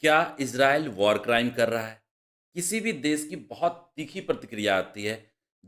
क्या Israel war crime कर रहा है? किसी भी देश की बहुत तीखी प्रतिक्रिया आती है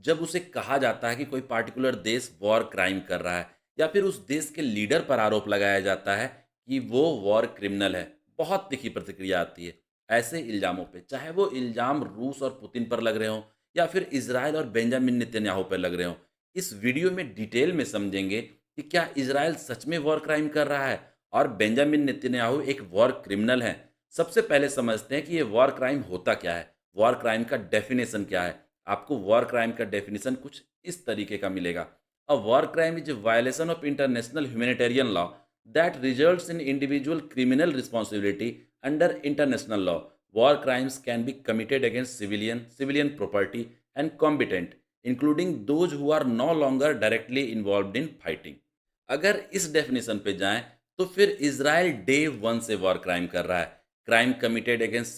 जब उसे कहा जाता है कि कोई पार्टिकुलर देश वॉर क्राइम कर रहा है या फिर उस देश के लीडर पर आरोप लगाया जाता है कि वो वॉर क्रिमिनल है। बहुत तीखी प्रतिक्रिया आती है ऐसे इल्ज़ामों पे, चाहे वो इल्ज़ाम रूस और पुतिन पर लग रहे हों या फिर इज़राइल और बेंजामिन नेतन्याहू पर लग रहे हों। इस वीडियो में डिटेल में समझेंगे कि क्या इज़राइल सच में वॉर क्राइम कर रहा है और बेंजामिन नेतन्याहू एक वॉर क्रिमिनल है। सबसे पहले समझते हैं कि ये वॉर क्राइम होता क्या है, वॉर क्राइम का डेफिनेशन क्या है। आपको वॉर क्राइम का डेफिनेशन कुछ इस तरीके का मिलेगा। A war crime is a violation of international humanitarian law that results in individual criminal responsibility under international law. War crimes can be committed against civilian property and combatant, including those who are no longer directly involved in fighting. अगर इस definition पे जाएं तो फिर Israel day one से war crime कर रहा है। Crime committed against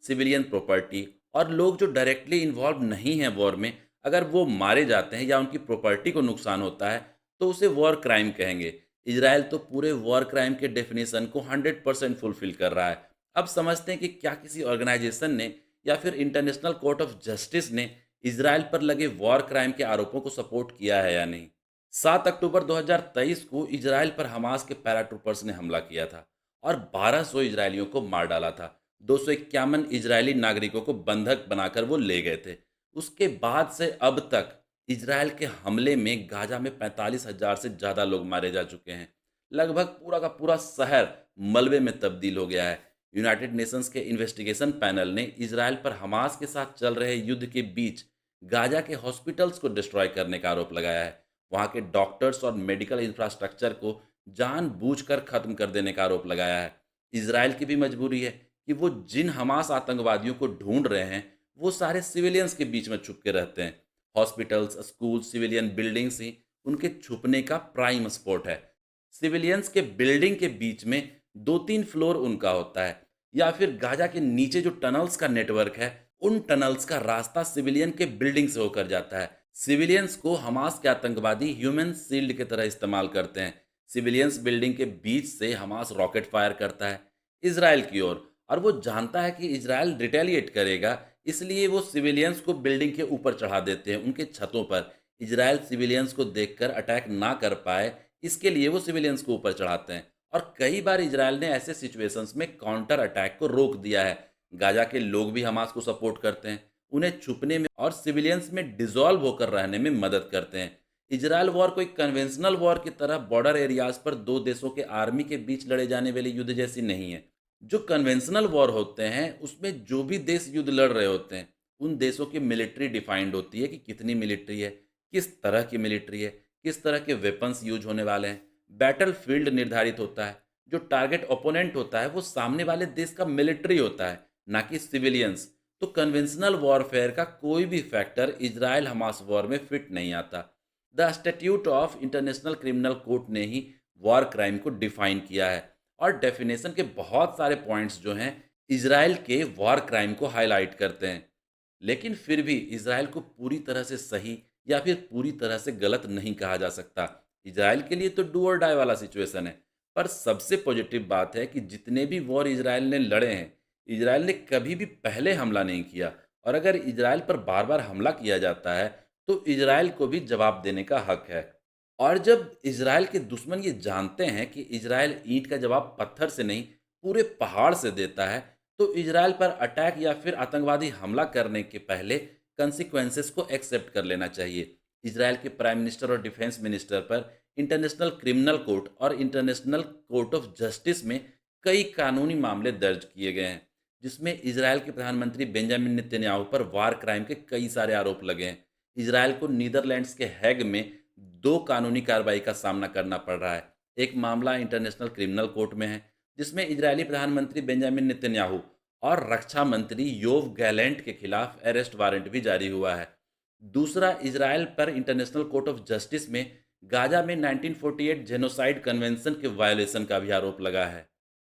civilian property, और लोग जो डायरेक्टली इन्वॉल्व नहीं हैं वॉर में, अगर वो मारे जाते हैं या उनकी प्रॉपर्टी को नुकसान होता है तो उसे वॉर क्राइम कहेंगे। इजराइल तो पूरे वॉर क्राइम के डेफिनेशन को 100% फुलफिल कर रहा है। अब समझते हैं कि क्या किसी ऑर्गेनाइजेशन ने या फिर इंटरनेशनल कोर्ट ऑफ जस्टिस ने इजराइल पर लगे वॉर क्राइम के आरोपों को सपोर्ट किया है या नहीं। 7 अक्टूबर 2023 को इजराइल पर हमास के पैराट्रूपर्स ने हमला किया था और 1200 इजरायलियों को मार डाला था। 251 इजरायली नागरिकों को बंधक बनाकर वो ले गए थे। उसके बाद से अब तक इजराइल के हमले में गाजा में 45,000 से ज़्यादा लोग मारे जा चुके हैं। लगभग पूरा का पूरा शहर मलबे में तब्दील हो गया है। यूनाइटेड नेशंस के इन्वेस्टिगेशन पैनल ने इजराइल पर हमास के साथ चल रहे युद्ध के बीच गाजा के हॉस्पिटल्स को डिस्ट्रॉय करने का आरोप लगाया है। वहाँ के डॉक्टर्स और मेडिकल इंफ्रास्ट्रक्चर को जानबूझकर खत्म कर देने का आरोप लगाया है। इजराइल की भी मजबूरी है कि वो जिन हमास आतंकवादियों को ढूंढ रहे हैं वो सारे सिविलियंस के बीच में छुप के रहते हैं। हॉस्पिटल्स, स्कूल, सिविलियन बिल्डिंग्स ही उनके छुपने का प्राइम स्पॉट है। सिविलियंस के बिल्डिंग के बीच में 2-3 फ्लोर उनका होता है, या फिर गाजा के नीचे जो टनल्स का नेटवर्क है, उन टनल्स का रास्ता सिविलियन के बिल्डिंग से होकर जाता है। सिविलियंस को हमास के आतंकवादी ह्यूमन शील्ड की तरह इस्तेमाल करते हैं। सिविलियंस बिल्डिंग के बीच से हमास रॉकेट फायर करता है इजराइल की ओर, और वो जानता है कि इजराइल रिटेलिएट करेगा, इसलिए वो सिविलियंस को बिल्डिंग के ऊपर चढ़ा देते हैं, उनके छतों पर। इजराइल सिविलियंस को देखकर अटैक ना कर पाए, इसके लिए वो सिविलियंस को ऊपर चढ़ाते हैं। और कई बार इजराइल ने ऐसे सिचुएशंस में काउंटर अटैक को रोक दिया है। गाजा के लोग भी हमास को सपोर्ट करते हैं, उन्हें छुपने में और सिविलियंस में डिसॉल्व होकर रहने में मदद करते हैं। इजराइल वॉर कोई कन्वेंशनल वॉर की तरह बॉर्डर एरियाज पर दो देशों के आर्मी के बीच लड़े जाने वाले युद्ध जैसी नहीं है। जो कन्वेंशनल वॉर होते हैं उसमें जो भी देश युद्ध लड़ रहे होते हैं, उन देशों की मिलिट्री डिफाइंड होती है कि कितनी मिलिट्री है, किस तरह की मिलिट्री है, किस तरह के वेपन्स यूज होने वाले हैं। बैटल फील्ड निर्धारित होता है। जो टारगेट ओपोनेंट होता है वो सामने वाले देश का मिलिट्री होता है, ना कि सिविलियंस। तो कन्वेंशनल वॉरफेयर का कोई भी फैक्टर इजराइल हमास वॉर में फिट नहीं आता। The statute of international criminal court ने ही वॉर क्राइम को डिफाइन किया है, और डेफिनेशन के बहुत सारे पॉइंट्स जो हैं इजराइल के वॉर क्राइम को हाईलाइट करते हैं। लेकिन फिर भी इजराइल को पूरी तरह से सही या फिर पूरी तरह से गलत नहीं कहा जा सकता। इजराइल के लिए तो डू और डाई वाला सिचुएशन है। पर सबसे पॉजिटिव बात है कि जितने भी वॉर इजराइल ने लड़े हैं, इजराइल ने कभी भी पहले हमला नहीं किया, और अगर इजराइल पर बार बार हमला किया जाता है तो इजराइल को भी जवाब देने का हक है। और जब इजराइल के दुश्मन ये जानते हैं कि इजराइल ईंट का जवाब पत्थर से नहीं, पूरे पहाड़ से देता है, तो इजराइल पर अटैक या फिर आतंकवादी हमला करने के पहले कंसिक्वेंसेस को एक्सेप्ट कर लेना चाहिए। इजराइल के प्राइम मिनिस्टर और डिफेंस मिनिस्टर पर इंटरनेशनल क्रिमिनल कोर्ट और इंटरनेशनल कोर्ट ऑफ जस्टिस में कई कानूनी मामले दर्ज किए गए हैं, जिसमें इजराइल के प्रधानमंत्री बेंजामिन नेतन्याहू पर वार क्राइम के कई सारे आरोप लगे हैं। इजराइल को नीदरलैंड्स के हैग में दो कानूनी कार्रवाई का सामना करना पड़ रहा है। एक मामला इंटरनेशनल क्रिमिनल कोर्ट में है, जिसमें इजरायली प्रधानमंत्री बेंजामिन नेतन्याहू और रक्षा मंत्री योव गैलेंट के खिलाफ अरेस्ट वारंट भी जारी हुआ है। दूसरा, इजराइल पर इंटरनेशनल कोर्ट ऑफ जस्टिस में गाजा में 1948 जेनोसाइड कन्वेंशन के वायोलेशन का भी आरोप लगा है।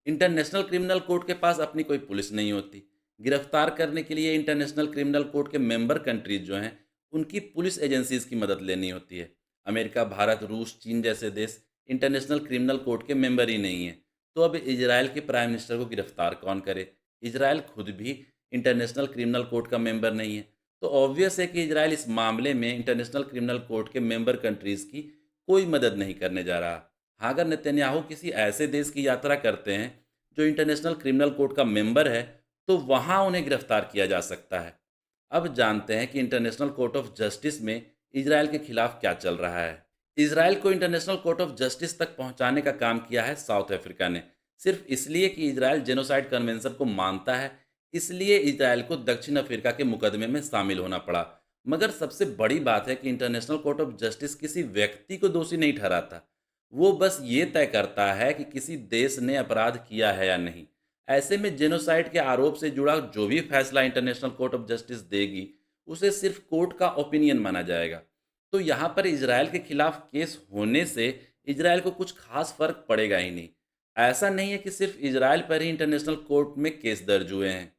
इंटरनेशनल क्रिमिनल कोर्ट के पास अपनी कोई पुलिस नहीं होती। गिरफ्तार करने के लिए इंटरनेशनल क्रिमिनल कोर्ट के मेंबर कंट्रीज जो हैं, उनकी पुलिस एजेंसीज की मदद लेनी होती है। अमेरिका, भारत, रूस, चीन जैसे देश इंटरनेशनल क्रिमिनल कोर्ट के मेंबर ही नहीं हैं। तो अब इजराइल के प्राइम मिनिस्टर को गिरफ्तार कौन करे? इजराइल खुद भी इंटरनेशनल क्रिमिनल कोर्ट का मेंबर नहीं है। तो ऑब्वियस है कि इजराइल इस मामले में इंटरनेशनल क्रिमिनल कोर्ट के मेंबर कंट्रीज़ की कोई मदद नहीं करने जा रहा। हाँ, अगर नेतन्याहू किसी ऐसे देश की यात्रा करते हैं जो इंटरनेशनल क्रिमिनल कोर्ट का मेंबर है, तो वहाँ उन्हें गिरफ्तार किया जा सकता है। अब जानते हैं कि इंटरनेशनल कोर्ट ऑफ जस्टिस में इजराइल के खिलाफ क्या चल रहा है। इजराइल को इंटरनेशनल कोर्ट ऑफ जस्टिस तक पहुंचाने का काम किया है साउथ अफ्रीका ने, सिर्फ इसलिए कि इजराइल जेनोसाइड कन्वेंशन को मानता है। इसलिए इजराइल को दक्षिण अफ्रीका के मुकदमे में शामिल होना पड़ा। मगर सबसे बड़ी बात है कि इंटरनेशनल कोर्ट ऑफ जस्टिस किसी व्यक्ति को दोषी नहीं ठहराता। वो बस ये तय करता है कि किसी देश ने अपराध किया है या नहीं। ऐसे में जेनोसाइड के आरोप से जुड़ा जो भी फैसला इंटरनेशनल कोर्ट ऑफ जस्टिस देगी, उसे सिर्फ कोर्ट का ओपिनियन माना जाएगा। तो यहाँ पर इजराइल के खिलाफ केस होने से इजराइल को कुछ खास फर्क पड़ेगा ही नहीं। ऐसा नहीं है कि सिर्फ इजराइल पर ही इंटरनेशनल कोर्ट में केस दर्ज हुए हैं।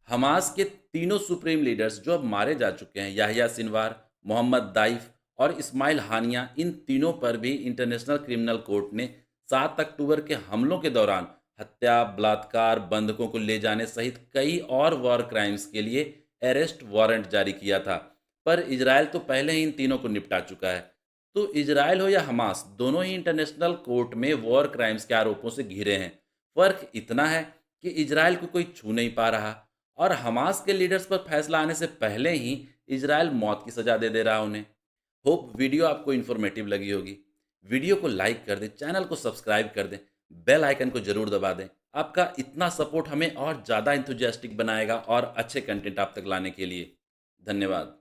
हमास के तीनों सुप्रीम लीडर्स जो अब मारे जा चुके हैं, याहिया सिनवार, मोहम्मद दाइफ और इस्माइल हानिया, इन तीनों पर भी इंटरनेशनल क्रिमिनल कोर्ट ने 7 अक्टूबर के हमलों के दौरान हत्या, बलात्कार, बंधकों को ले जाने सहित कई और वॉर क्राइम्स के लिए अरेस्ट वारंट जारी किया था। पर इजराइल तो पहले ही इन तीनों को निपटा चुका है। तो इजराइल हो या हमास, दोनों ही इंटरनेशनल कोर्ट में वॉर क्राइम्स के आरोपों से घिरे हैं। फर्क इतना है कि इजराइल को कोई छू नहीं पा रहा, और हमास के लीडर्स पर फैसला आने से पहले ही इजराइल मौत की सजा दे दे रहा उन्हें। होप वीडियो आपको इन्फॉर्मेटिव लगी होगी। वीडियो को लाइक कर दें, चैनल को सब्सक्राइब कर दें, बेल आइकन को जरूर दबा दें। आपका इतना सपोर्ट हमें और ज़्यादा इंथुजियास्टिक बनाएगा और अच्छे कंटेंट आप तक लाने के लिए। धन्यवाद।